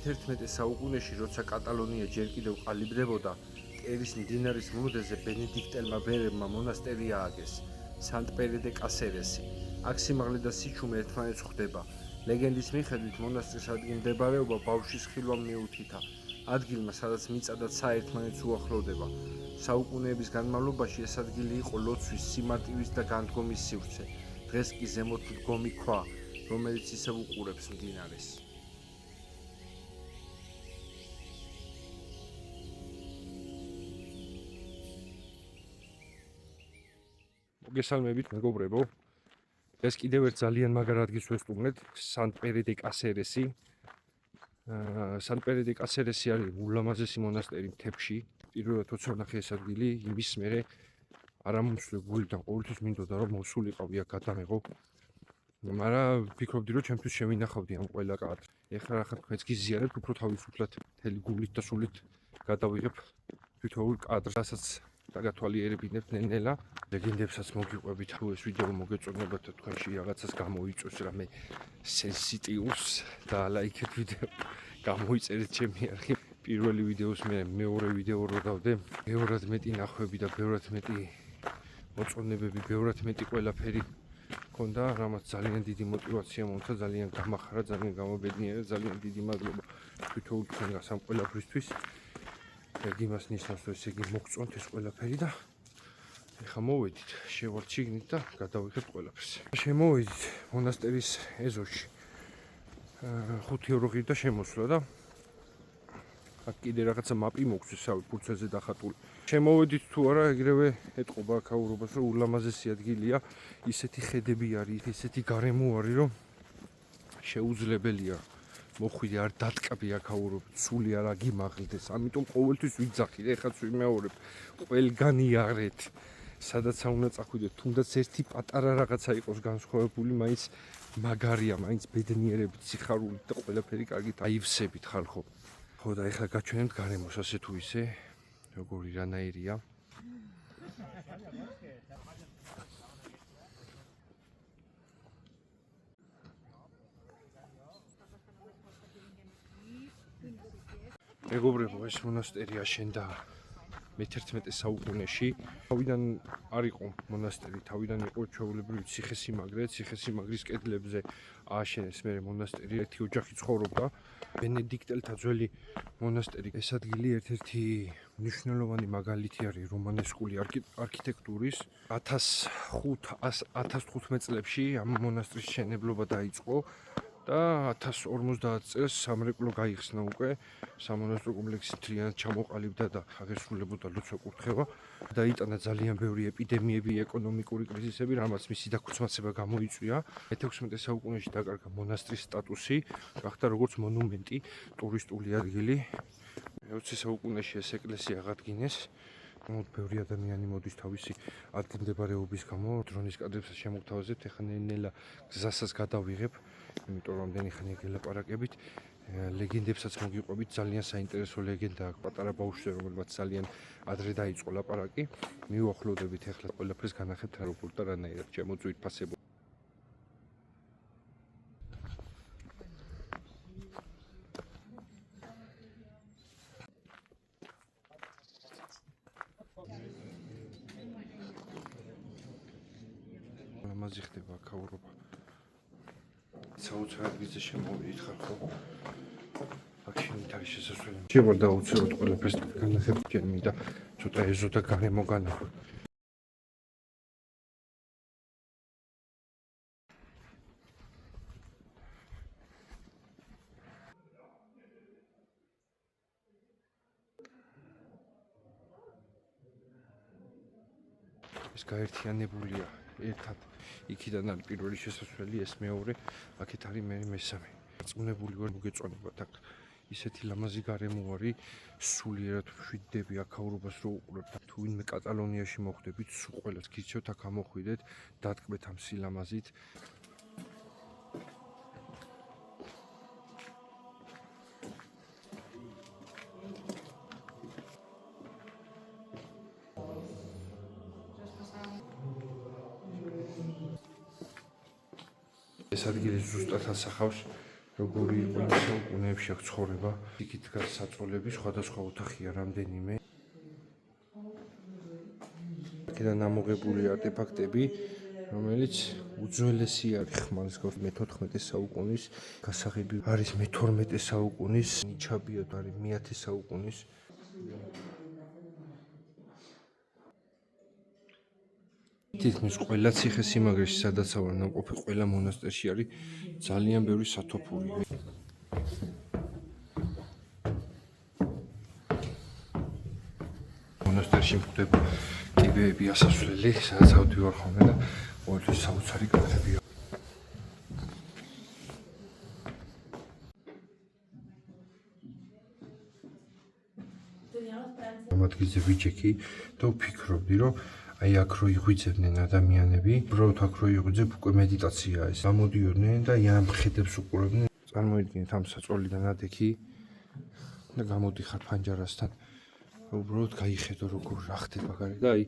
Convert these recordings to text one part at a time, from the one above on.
მე-11 საუკუნეში, როცა კატალონია ჯერ კიდევ ყალიბდებოდა, კერის მდინარის მლუდეზე ბენედიქტელმა ბერებმა მონასტერი ააგეს, სანტ-პერე დე კასერესი. აქ სიმაღლე და სიჩუმე ერთმანეთს ხვდება. ლეგენდის მიხედვით, მონასტრის ადგილმდებარეობა ბავშვის ხილვამ მიუთითა, ადგილმა, სადაც მიწა და ცა ერთმანეთს უახლოვდება. საუკუნეების განმავლობაში ეს ადგილი იყო ლოცვის, სიმარტივის და განდგომის სივრცე. დღეს კი ზემოთ მდგომი ქვა, რომელიც ისევ უყურებს მდინარეს. მოგესალმებით, მეგობრებო. ეს კიდევ ერთ ძალიან მაგარ ადგილს ვესტუმრეთ, სანტ-პერე დე კასერესი. სანტ-პერე დე კასერესი არის ულამაზესი მონასტერი მთებში. პირველად როცა ვნახე ეს ადგილი, იმის მერე არამომსვლელი და ყოველთვის მინდოდა რომ მოსულიყავი აქ გადამეღო. მაგრამ ვფიქრობდი რომ ჩემთვის შევინახავდი ამ ყველა კადრს. ეხლა რა თქვენს გიზიარებთ, უფრო თავისუფლად მთელი გულით და სულით გადავიღებ თითოეულ კადრს, რასაც დაგათვალიერებინებთ ნელ-ნელა. ლეგენდებსაც მოგიყვებით, თუ ეს ვიდეო მოგეწონებათ და თქვენში რაღაცას გამოიწვევს რამე სენსიტიურს და ლაიქეთ ვიდეო, გამოიწერეთ ჩემი არხი. პირველი ვიდეოს მე მეორე ვიდეო რო დავდე, ბევრად მეტი ნახვები და ბევრად მეტი მოწონებები, ბევრად მეტი ყველაფერი მქონდა, რამაც ძალიან დიდი мотиваცია მომცა, ძალიან გამახარა, ძალიან გამობედნიერა, ძალიან დიდი მადლობა თვითონ თქვენგას ამ ყველაფრისთვის. ეგ იმას ნიშნავს, რომ ესე იგი მოგწონთ ეს ყველაფერი და ეხლა მოვედით შევართ შიგნით და გადავიღებთ ყველაფერს. შემოვედით მონასტერის ეზოში. 5 ევრო ღირდა შემოსვლა და აქ კიდე რაღაცა მაპი მოგვწევს, სავი ფურცელზე დახატული. შემოვედით თუ არა, ეგრევე ეტყობა აქაურობას, რომ ულამაზესი ადგილია, ისეთი ხედები არის, ისეთი გარემო არის, რომ შეუძლებელია მოხვიდე არ დატკბი აქაურობ, სული არ აგიმაღლდეს, ამიტომ ყოველთვის ვიძახით, ეხაც ვიმეორებ, ყველგან იარეთ, სადაც უნდა წახვიდეთ, თუნდაც ერთი პატარა რაღაცა იყოს განსხვავებული, მაინც მაგარია, მაინც ბედნიერებით, სიხარულით და ყველაფერი კარგით აივსებით ხალხო. ხო და ეხლა გაჩვენებთ გარემოს ასე თუ ისე, როგორი რანაირია. მეგობრებო, ეს მონასტერი აშენდა მე-11 საუკუნეში. თავიდან არ იყო მონასტერი, თავიდან იყო ჩვეულებრივი ციხესიმაგრე, ციხესიმაგრის კედლებზე ააშენეს მერე მონასტერი, ერთი ოჯახი ცხოვრობდა. ბენედიქტელთა ძველი მონასტერი. ეს ადგილი ერთ-ერთი მნიშვნელოვანი მაგალითი არის რომანესკული არქიტექტურის. 1015 წლებში ამ მონასტრის შენებლობა დაიწყო და 1050 წელს სამრეკლო გაიხსნა უკვე. სამონასტრო კომპლექსი მთლიანად ჩამოყალიბდა და აღესრულებოდა ლოცვა კურთხევა. დაიტანა ძალიან ბევრი ეპიდემიები, ეკონომიკური კრიზისები, რამაც მისი დაქუცმაცება გამოიწვია. მე-16 საუკუნეში დაკარგა მონასტრის სტატუსი, გახდა როგორც მონუმენტი, ტურისტული ადგილი. მე-20 საუკუნეში ეს ეკლესია აღადგინეს. ბევრი ადამიანი მოდის თავისი ადგილმდებარეობის გამო, დრონის კადრებსაც შემოგთავაზებთ, ეხლა ნელ-ნელა გზასაც გადავიღებ, იმიტომ რომ ამდენი ხანი გელაპარაკებით. ლეგენდებსაც მოგიყვებით, ძალიან საინტერესო ლეგენდა აქვს პატარა ბავშვზე, რომელმაც ძალიან ადრე დაიწყო ლაპარაკი. მივუახლოვდებით ეხლა ყველაფერს განახებთ როგორ და რანაირად შემოწვით ფასებო. ლამაზი ხდება აქაურობა. საოცრად ვიზე შემოვიდით ხალხო. აქ შენით არის შესასვლელი. შევარ დაუცეროთ ყველაფერს განახებთ ჩემი და ცოტა ეზო და გარემო განახო. ეს გაერთიანებულია ერთად. იქიდან არის პირველი შესასვლელი, ეს მეორე, აქეთ არის მესამე. წუნებული ვარ მოგეწონებათ აქ. ისეთი ლამაზი გარემო არის, სულიერად ვშვიდდები აქაურობას რო უყურებთ. თუ ვინმე კატალონიაში მოხვდებით, სულ ყველას გირჩევთ აქ ამოხვიდეთ, დატკბეთ ამ სილამაზით. ეს ადგილი ზუსტად ასახავს როგორი იყო იმ საუკუნეებში აქ ცხოვრება. იქით დგას საწოლები, სხვადასხვა ოთახია რამდენიმე. აქედან ამოღებული არტეფაქტები, რომელიც უძველესი არის ხმალისგავს მე-14 საუკუნის გასაღები არის მე-12 საუკუნის, ნიჩაბიოთ არის მე-10 საუკუნის. თითქმის ყველა ციხესიმაგრეში, სადაც ვარ ნამყოფი, ყველა მონასტერში არის ძალიან ბევრი სათოფური. მონასტერში მხვდება კიბეები ასასვლელი, სადაც ავდივარ ხოლმე და ყოველთვის საოცარი კადრებია. ამ ადგილზე ვიჯექი და ვფიქრობდი, რომ აი აქ რო იღვიძებდნენ ადამიანები, უბრალოდ აქ რო იღვიძებ უკვე მედიტაციაა ეს. გამოდიოდნენ და აი ამ ხედებს უყურებდნენ. წარმოიდგინეთ ამ საწოლიდან ადექი და გამოდიხარ ფანჯარასთან. უბრალოდ გაიხედო როგორ რა ხდება გარეთ და აი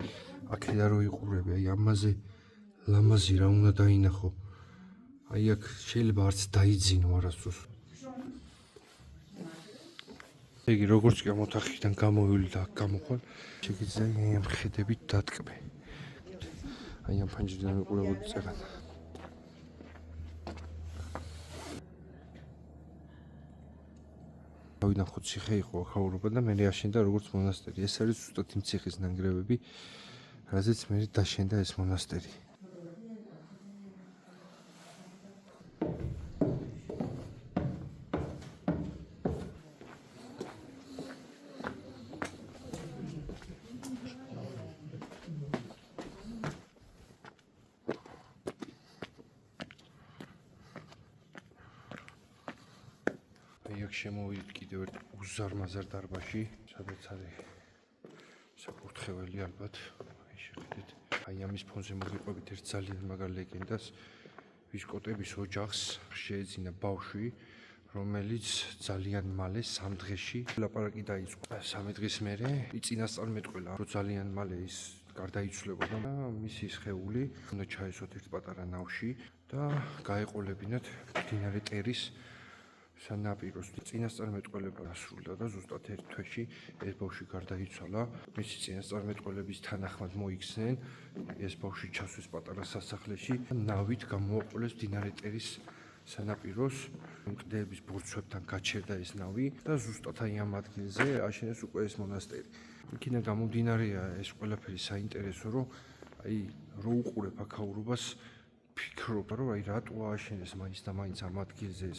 აქედან რო იყურები, აი ამაზე ლამაზი რა უნდა დაინახო. აი აქ შეიძლება არც დაიძინო არასდროს. იგი როგორც კი ამ ოთახიდან გამოვილი და აქ გამოხვალ, შეგიძლია აი ამ ხედებით დატკბე. აი ამ ფანჯრიდან ვიყურებოდი წერან. ავიდან ხო ციხე იყო ახალურობა და მე აშენდა როგორც მონასტერი. ეს არის ზუსტად იმ ციხის ნანგრევები, რაზეც მე დაშენდა ეს მონასტერი. აქ შემოვიდით კიდევ ერთ უზარმაზარ დარბაზში, სადაც არის საკურთხეველი ალბათ. აი შეხედეთ. აი ამის ფონზე მოგიყვებით ერთ ძალიან მაგარ ლეგენდას. ვიშკოტების ოჯახს შეეძინა ბავშვი, რომელიც ძალიან მალე 3 დღეში ლაპარაკი დაიწყო. 3 დღის მერე წინასწარმეტყველა, რომ ძალიან მალე ის გარდაიცვლებოდა და მისი სხეული უნდა ჩაესვათ ერთ პატარა ნავში და გაეყოლებინათ მდინარე ტერის სანაპიროს. წინასწარმეტყველება დასრულდა და ზუსტად ერთ თვეში ეს ბავშვი გარდაიცვალა. მისი წინასწარმეტყველების თანახმად მოიქცნენ ეს ბავშვი ჩასვეს პატარა სასახლეში, ნავით გამოაყოლეს მდინარე ტერის სანაპიროს. მკდეების ბორცვებთან გაჩერდა ეს ნავი და ზუსტად აი ამ ადგილზე აშენეს უკვე ეს მონასტერი. იქიდან გამომდინარეა ეს ყველაფერი საინტერესო, რომ აი რო უყურებ აქაურობას, ფიქრობ, რომ აი რატო ააშენეს მაინც და მაინც ამ ადგილზე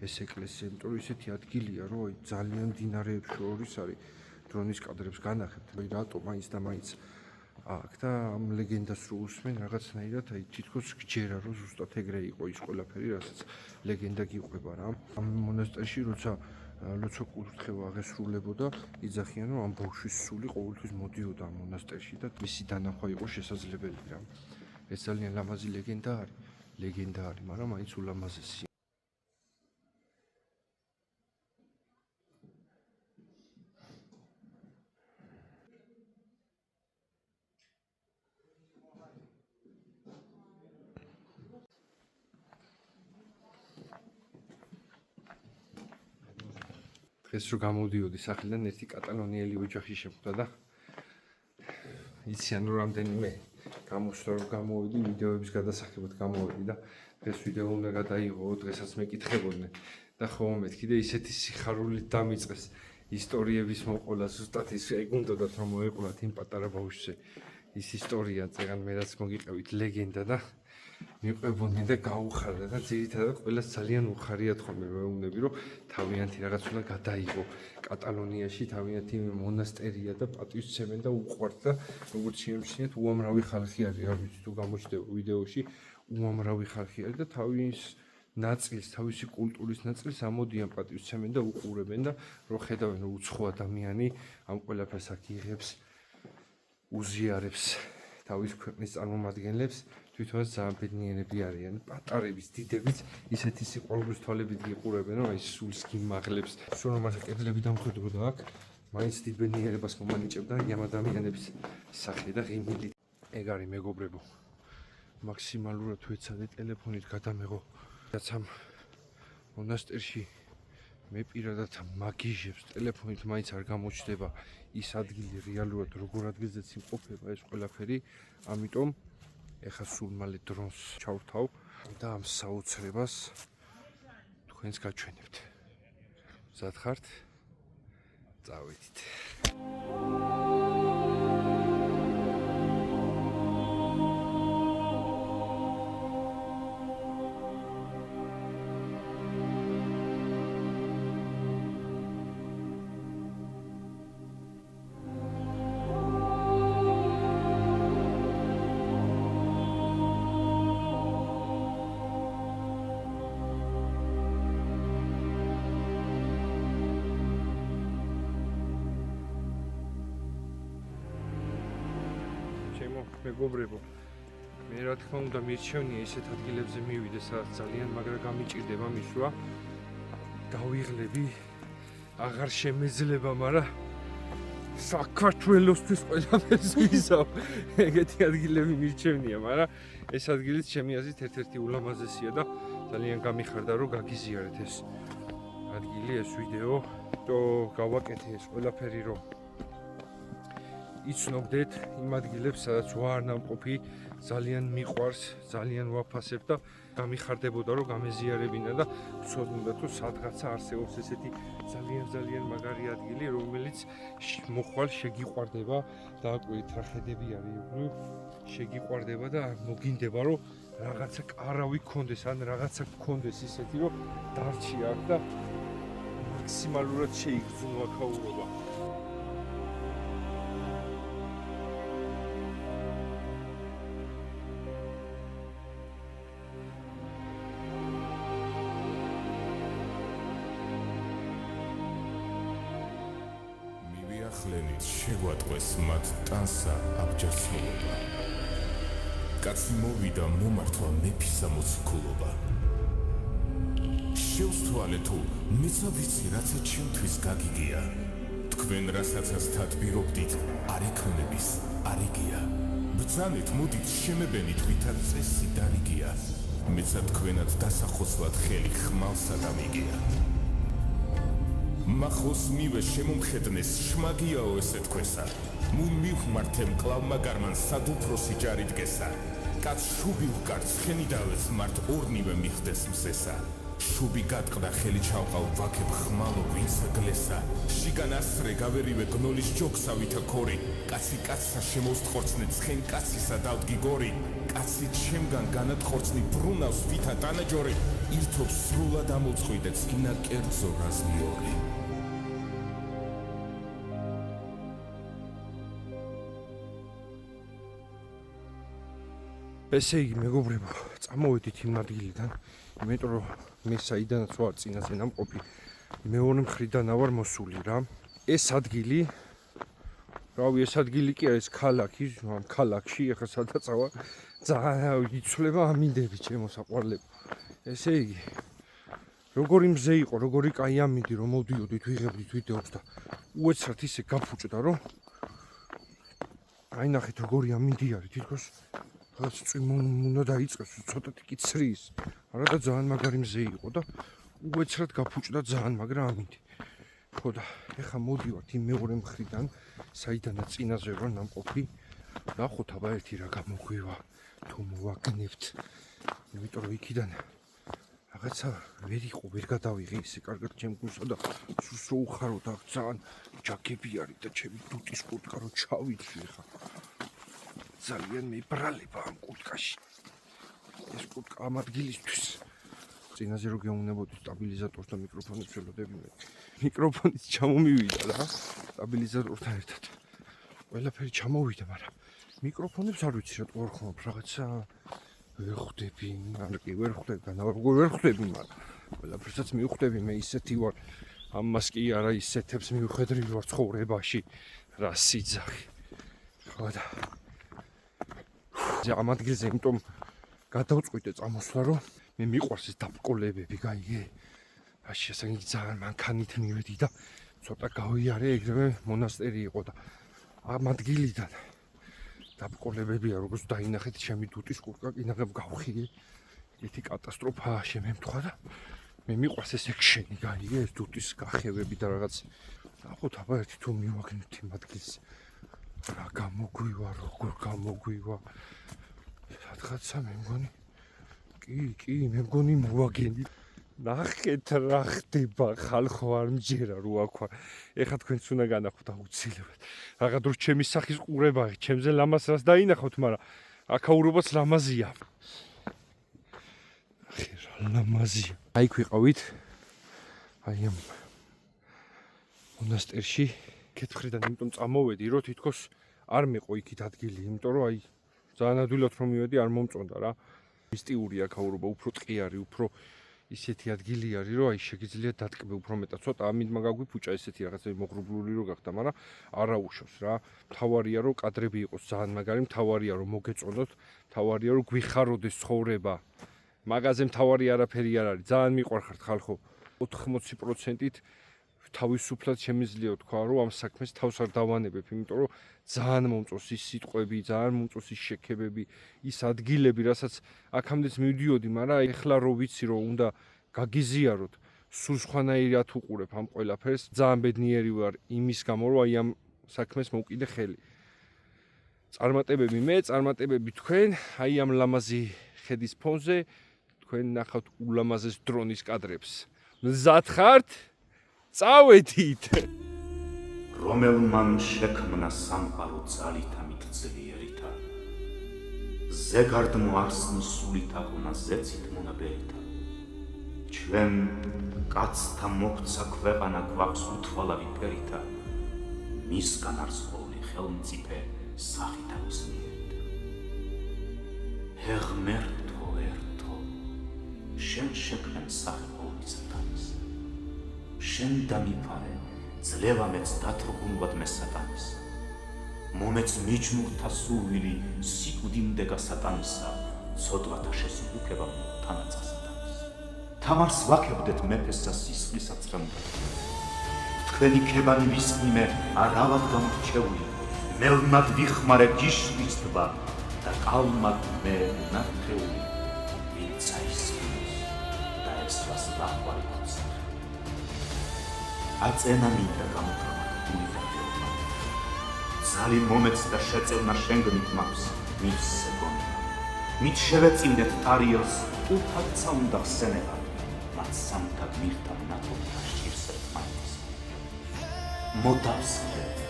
ეს ეკლესია, იმიტომ რომ ისეთი ადგილია, რომ აი ძალიან მდინარეებს შორის არის. დრონის კადრებს განახებთ, აი რატო მაინც და მაინც აქ და ამ ლეგენდას რო უსმენ რაღაცნაირად აი თითქოს გჯერა, რომ ზუსტად ეგრე იყო ის ყველაფერი, რასაც ლეგენდა გიყვება რა. ამ მონასტერში როცა ლოცვა კურთხევა აღესრულებოდა, იძახიან, რომ ამ ბავშვის სული ყოველთვის მოდიოდა ამ მონასტერში და მისი დანახვა იყო შესაძლებელი რა. ეს ძალიან ლამაზი ლეგენდა არის, მაგრამ მაინც ულამაზესი. დღეს რო გამოდიოდი სახლიდან, ერთი კატალონიელი ოჯახი შემხვდა და იციან რომ რამდენიმე გამოსვლა რომ გამოვიდი, ვიდეოების გადასახებად გამოვიდი და დღეს ვიდეო უნდა გადაიღო, დღესაც მეკითხებოდნენ და ხოლმე კიდე ისეთი სიხარულით დამიწყეს ისტორიების მოყოლა, ზუსტად ის ეგუნდოდათ რომ მოეყოლათ იმ პატარა ბავშვზე ის ისტორია, წეგან მე რაც მოგიყევით ლეგენდა და მიყვებოდნენ და გაუხარდა და ძირითადად ყველას ძალიან უხარიათ ხოლმე მეუბნები, რომ თავიანთი რაღაც უნდა გადაიღო კატალონიაში, თავიანთი მონასტერია და პატივისცემენ და უყვართ და როგორც შეიმჩნიათ, უამრავი ხალხი არის, რა ვიცი თუ გამოჩნდება ვიდეოში, უამრავი ხალხი არის და თავისი კულტურის ნაწილს ამოდიან პატივისცემენ და უყურებენ და რო ხედავენ რომ უცხო ადამიანი ამ ყველაფერს აქ იღებს, უზიარებს თავის ქვეყნის წარმომადგენლებს, თვითონაც ძალიან ბედნიერები არიან. პატარების, დიდებიც ისეთი სიყვარულის თვალებით გიყურებენ, რომ აი სულს გიმაღლებს. სულ რომ მასა კედლები დამხვიდრდა აქ, მაინც დიდ ბედნიერებას მომანიჭებდა ამ ადამიანების სახე და ღიმილი. ეგ არის მეგობრებო. მაქსიმალურად თუ ეცადე ტელეფონით გადამეღო რაც ამ მონასტერში მე პირადად მაგიჟებს ტელეფონით მაინც არ გამოჩნდება ის ადგილი რეალურად როგორ ადგილზეც იმყოფება ეს ყველაფერი, ამიტომ ეხლა სულ მალე დრონს ჩავრთავ და ამ საოცრებას თქვენს გაჩვენებთ. მზად ხართ? წავედით. მეგობრებო, მე რა თქმა უნდა მირჩევნია ისეთ ადგილებზე მივიდე, სადაც ძალიან მაგრა გამიჭირდება მისვლა. დავიღლები, აღარ შემეძლება, მაგრამ საქართველოსთვის ყველაფერს ვიზავ. ეგეთი ადგილები მირჩევნია, მაგრამ ეს ადგილიც ჩემი აზრით ერთ-ერთი ულამაზესია და ძალიან გამიხარდა რომ გაგიზიარეთ ეს ადგილი, ეს ვიდეო. то გავაკეთე ეს ყველაფერი რომ იცნობდეთ იმ ადგილებს, სადაც ვარ ნამყოფი, ძალიან მიყვარს, ძალიან ვაფასებ და გამიხარდებოდა რომ გამეზიარებინა და ვცოდნოდა თუ სადღაცა არსებობს ესეთი ძალიან მაგარი ადგილი, რომელიც მოხვალ შეგიყვარდება და აკვირით რა ხედები არის უბრალოდ შეგიყვარდება და მოგინდება რომ რაღაცა კარავი გქონდეს ან რაღაცა გქონდეს ისეთი რომ დარჩი აქ და მაქსიმალურად შეიგრძნო აქაურობა. ხლენით შეგვატყვეს მათ ტანსა აბჯარსმულობა. კაცი მოვიდა მომართვა მეფისა მოციქულობა. შევსთვალე თუ მეცა ვიცი რაცა ჩემთვის გაგიგია. თქვენ რასაც თადბირობდით არ ექნების არ იგია. ბრძანეთ მოდით შემებენით ვითარ წესი დარიგია. მეცა თქვენად დასახოსლად ხელი ხმალსა დამიგია. მახოს მივე შემომხედნეს შმაგიაო ესე თქვესა. მუნ მივხმართე მკლავმა გარმან სადუფროსი ჯარი დგესა. კაც შუბი ვკარც ხენი დავეს მართ ორნივე მიხდეს მსესა. შუბი გატყდა ხელი ჩავყავ ვაქებ ხმალო ვინსა გლესა. შიგან ასრე გავერივე გნოლის ჯოქსა ვითა ქორი. კაცი კაცსა შემოსტყორცნე ცხენ კაცისა დავდგი გორი. კაცი ჩემგან განატყორცნი ბრუნავს ვითა დანაჯორი. ირთობს სრულად ამოწყვიდე წინა კერძო რაზმიორი. ესე იგი მეგობრებო, წამოვედით იმ ადგილიდან, იმიტომ რომ მე საიდანაც ვარ წინაზე ნამყოფი, მეორე მხრიდან ვარ მოსული რა. ეს ადგილი, რავი, ეს ადგილი კი არის ქალაქი, ამ ქალაქში, ახლა სადაც ვარ, ძალიან იცვლება ამინდები ჩემო საყვარლებო. ესე იგი, როგორი მზე იყო, როგორი კაი ამინდი, რომ მოვდიოდით, ვიღებდით ვიდეოს და უეცრად ისე გაფუჭდა, რომ აი ნახეთ როგორი ამინდი არის, თითქოს რაც უნდა დაიწყოს, ცოტათი კი ცრის. არა და ძალიან მაგარი მზე იყო და უეცრად გაფუჭდა ძალიან მაგრა ამინდი. ხო და ეხა მოდივართ იმ მეორე მხრიდან, საიდანაც წინაზე ვარ ნამყოფი. ნახოთ აბა ერთი რა გამოგვივა, თუ მოვაგნებთ. იმიტომ რომ იქიდან რაღაცა ვერ იყო, ვერ გადავიღე ისე კარგად ჩემ გულსა და სულს რო უხარო და ძალიან ჯაგები არის და ჩემი დუტის კურტკა რო ჩავიძვი ეხა. ძალიან მებრალება ამ კურტკაში. ეს კურტკა ამ ადგილისთვის. წინაზე რო გეუნებოდი სტაბილიზატორს და მიკროფონებს ველოდები მე. მიკროფონიც ჩამომივიდა რა, სტაბილიზატორთან ერთად. ყველაფერი ჩამოვიდა, მაგრამ მიკროფონებს არ ვიცი რატო არ ხომ რაღაცა ვერ ხვდები, არ კი ვერ ხვდები, როგორ ვერ ხვდები, მაგრამ ყველაფერსაც მივხვდები, მე ისეთი ვარ. ამას კი არა ისეთებს მივხედრი ვარ ცხოვრებაში, რა სიძახი. ხო და ამ ადგილზე იმიტომ გადავწყვიტე წამოსვლა, რომ მე მიყვარს ეს დაბრკოლებები, გაიგე? რაში ასაკი ძალიან მანქანით მივედი და ცოტა გავიარე, ეგრევე მონასტერი იყო და ამ ადგილიდან დაბრკოლებებია, როგორც დაინახეთ ჩემი დუტის კურტკა, კიდევ გავხიე. ერთი კატასტროფაა შემემთხვა და მე მიყვარს ეს ექშენი გაიგე ეს დუტის გახევები და რაღაც ნახოთ აბა ერთი თუ მივაგნით იმ ადგილს რა გამოგვივა როგორ გამოგვივა სადღაცა მე მგონი კი მე მგონი მოვაგენი ნახეთ რა ხდება ხალხო არ მჯერა რო აქ ვარ ეხლა თქვენც უნდა განახოთ აუცილებლად რაღა დრო ჩემი სახის ყურება ჩემზე ლამას რას დაინახოთ მაგრამ აქაურობაც ლამაზია ლამაზია აი ქვიყავით აი ამ მონასტერში კეთხრიდან იმიტომ წამოვედი რომ თითქოს არ მეყო იქით ადგილი იმიტომ რომ აი ძალიან ადვილად რომ მივედი არ მომწონდა რა მისტიური აქაურობა უფრო ტყიარი უფრო ისეთი ადგილი არის რომ აი შეგიძლიათ დატკბე უფრო მეტად ცოტა ამით მაგაგვიფუჭა ესეთი რაღაცები მოღრუბლული რო გახდა მაგრამ არ აუშავს რა თავარია რომ კადრები იყოს ძალიან მაგარი თავარია რომ მოგეწონოთ თავარია რომ გვიხაროდეს ცხოვრება მაგაზე მთავარი არაფერი არ არის ძალიან მიყვარხართ ხალხო 80%-ით თავისუფლად შემიძლია თქვა რომ ამ საქმეს თავს არ დავანებებ იმიტომ რომ ძალიან მომწონს ის სიტყვები ძალიან მომწონს ის შექებები ის ადგილები რასაც აქამდეც მივდიოდი მაგრამ ეხლა რო ვიცი რომ უნდა გაგიზიაროთ სულ სხვანაირად უყურებ ამ ყველაფერს ძალიან ბედნიერი ვარ იმის გამო რომ აი ამ საქმეს მოვკიდე ხელი წარმატებები მე წარმატებები თქვენ აი ამ ლამაზი ხედის ფონზე თქვენ ნახავთ ულამაზეს დრონის კადრებს მზად ხართ წავედით რომელმან შექმნა სამყარო ძალითა მithzlieriთა ზეგარდ მოარსნი სულითა ხონა ზეცით მონაბერითა ჩვენ კაცთა მოქცა ქვეყანა გვაქვს უთვალავი ფერითა მისგან არს ხოლმე ხელმწიფე სახითა მისმიერთა ჰერმერთო ერთო შენ შექმენ სახე ყოვლისათანის შენ დამიფარე ძლევა მეც დათრგუნვად მე სატანის მომეც მიჯნურთა სურვილი სიკვდიმდე გასატანისა ცოდვათა შესუბუქება თანაცა სატანის თამარს ვაქებდეთ მეფესა სისხლისა წრემდა თქვენი ქებანი ვისმიმე არავად გამრჩეული მელნად ვიხმარე გიშლის თბა და კალმად მე ნათეული ვინცა ისმის და ესვას დაყვარი ხოცა აწენა მინდა გამოთქმული დაგეობა ზალი მომეც და შეწევნა შენგნით მაქვს მის სეგონდა მით შევეწინდეთ ტარიელს უფალცა უნდა ხსენება მათ სამთად მირთა ნათობდა შირსეთ მაინც მოდავსდეთ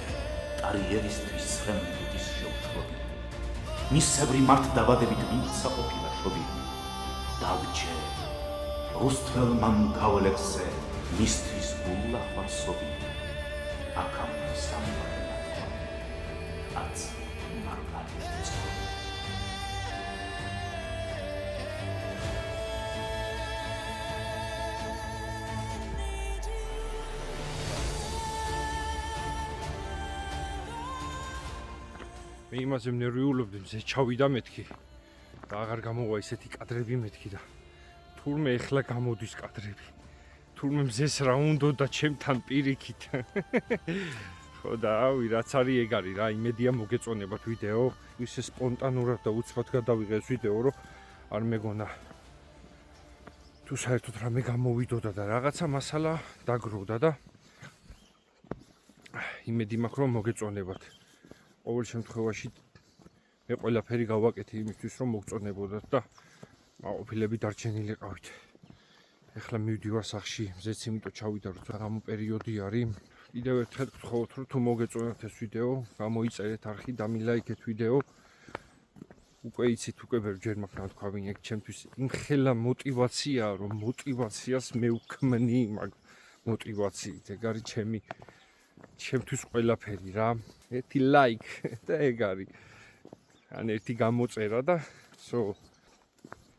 ტარიელისთვის სრემდუდის შეუშვები მისებრი მართ დაბადებით ვინცა ყოფილა შობი დავჯე რუსთველმა მგავლექსე მისთვის გულა ხარსობი აქამ სამბატა აც მარგალიტს მე იმაზე მნერვიულობდი მზე ჩავიდა მეთქი და აღარ გამოვა ესეთი კადრები მეთქი და თურმე ეხლა გამოდის კადრები თურმე მზეს რა უნდა და ჩემთან პირიქით ხო და ავი რაც არის ეგ არის რა იმედია მოგეწონებათ ვიდეო ისე სპონტანურად და უცბად გადავიღე ეს ვიდეო რომ არ მეგონა თუ საერთოდ რამე გამოვიდოდა და რაღაცა მასალა დაგროვდა და იმედი მაქვს რომ მოგეწონებათ ყოველ შემთხვევაში მე ყველაფერი გავაკეთე იმისთვის რომ მოგწონებოდათ და მაყოფილები დარჩენილი ყავით ეხლა მივდივარ სახში მზეც იმიტომ ჩავიდა რომ გამო პერიოდი არის კიდევ ერთხელ გთხოვთ რომ თუ მოგეწონათ ეს ვიდეო გამოიწერეთ არხი დამილაიქეთ ვიდეო უკვე იცით უკვე ბევრჯერ მაქვს თქვა ვინ ეგ ჩემთვის იმხელა მოტივაციაა რომ მოტივაციას მე ვქმნი მაგ მოტივაციით ეგ არის ჩემთვის ყველაფერი რა ერთი ლაიქ და ეგ არის ან ერთი გამოწერა და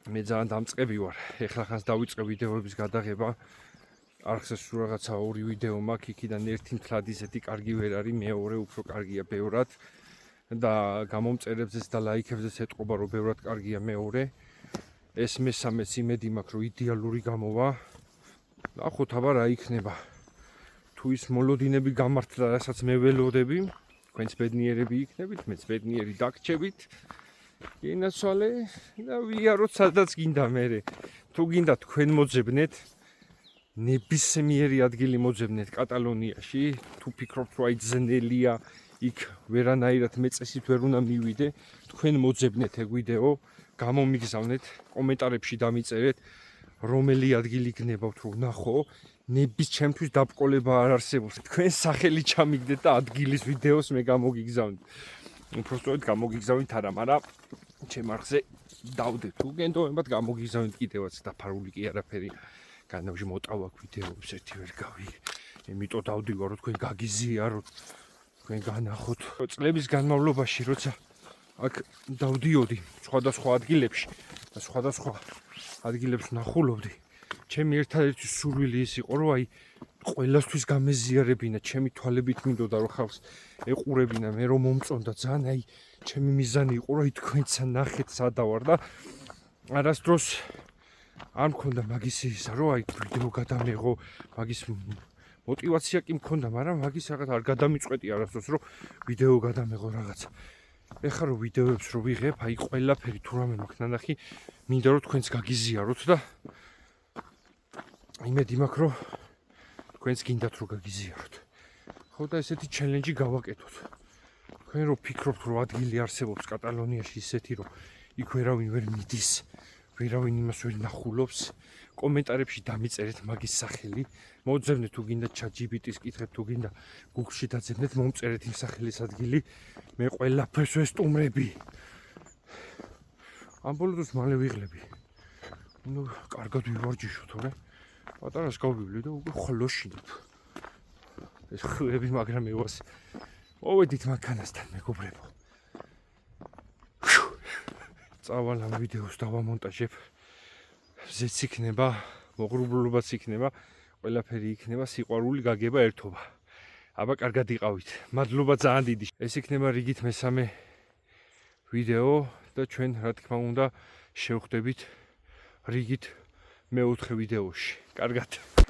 მე ძალიან დამწყები ვარ ეხლა ხანს დავიწყე ვიდეოების გადაღება არხზე სულ რაღაცა 2 ვიდეო მაქვს იქიდან ერთი მთლად ისეთი კარგი ვერ არის მეორე უფრო კარგია ბევრად და გამომწერებზეც და ლაიქებზეც ეტყობა რომ ბევრად კარგია მეორე ეს მესამეც იმედი მაქვს რომ იდეალური გამოვა ნახოთ აბა რა იქნება თუ ის მოლოდინები გამართლა რასაც მე ველოდები თქვენც ბედნიერები იქნებით მეც ბედნიერი დაგრჩებით ინაცვალე და ვიაროთ სადაც გინდა მე თუ გინდა თქვენ მოძებნეთ ნებისმიერი ადგილი მოძებნეთ კატალონიაში, თუ ფიქრობთ რომ აი ძნელია იქ ვერანაირად მეწესით ვერ უნდა მივიდე, თქვენ მოძებნეთ ეგ ვიდეო, გამომიგზავნეთ, კომენტარებში დამიწერეთ, რომელი ადგილი გნებავთ რომ ვნახო, ნების ჩემთვის დაბრკოლება არ არსებობს. თქვენ სახელი ჩამიგდეთ და ადგილის ვიდეოს მე გამოგიგზავნით. უბრალოდ გამოგიგზავნით არა, მაგრამ ჩემ არხზე დავდეთ. თუ გენდოებად გამოგიგზავნით კიდევაც დაფარული კი არაფერი. განავში მოტავა ვიდეოებს ერთი ვერ გავი. იმიტომ დავდივარ რომ თქვენ გაგიზიაროთ. თქვენ განახოთ. წლების განმავლობაში როცა აქ დავდიოდი სხვადასხვა ადგილებში და სხვადასხვა ადგილებს ვნახულობდი, ჩემი ერთადერთი სურვილი ის იყო რომ აი ყველასთვის გამეზიარებინა, ჩემი თვალებით მინდოდა რომ ხალხს ეყურებინა, მე რომ მომწონდა ძალიან, აი ჩემი მიზანი იყო რომ თქვენცა ნახეთ სადავარ და არასდროს არ მქონდა მაგის ისა რომ აი ვიდეო გადამეღო, მაგის мотивация კი მქონდა, მაგრამ მაგის რაღაც არ გადამიწყვეტი არასდროს რომ ვიდეო გადამეღო რაღაცა. ეხლა რომ ვიდეოებს რო ვიღებ, აი ყველაფერი თუ რამე მაქვს ნანახი, მინდა რომ თქვენც გაგიზიაროთ და იმედი მაქვს რომ თქვენც გინდათ რომ გაგიზიაროთ. ხო და ესეთი ჩელენჯი გავაკეთოთ. თქვენ რო ფიქრობთ რომ ადგილი არსებობს კატალონიაში ისეთი რომ იქ ვერავინ ვერ მიდის, ვერავინ იმას ვერ ნახულობს, კომენტარებში დამიწერეთ მაგის სახელი, მოძებნეთ თუ გინდა ChatGPT-ს კითხეთ, თუ გინდა Google-ში დაძებნეთ, მომწერეთ იმ სახელის ადგილი, მე ყველაფერს ვესტუმრები. ამ ბოლო დროს მალე ვიღლები. ნუ კარგად ვივარჯიშო, თორე პატარას გავივლი და უკვე ხლოშინებ. ეს ხლები, მაგრამ ევას მოვედით მანქანასთან, მეგობრებო. წავალ ამ ვიდეოს დავამონტაჟებ. ზეც იქნება, მოღრუბლობაც იქნება, ყველაფერი იქნება, სიყვარული, გაგება, ერთობა. აბა კარგად იყავით. მადლობა ძალიან დიდი. ეს იქნება რიგით მესამე ვიდეო და ჩვენ რა თქმა უნდა შევხვდებით რიგით მეოთხე ვიდეოში. კარგად.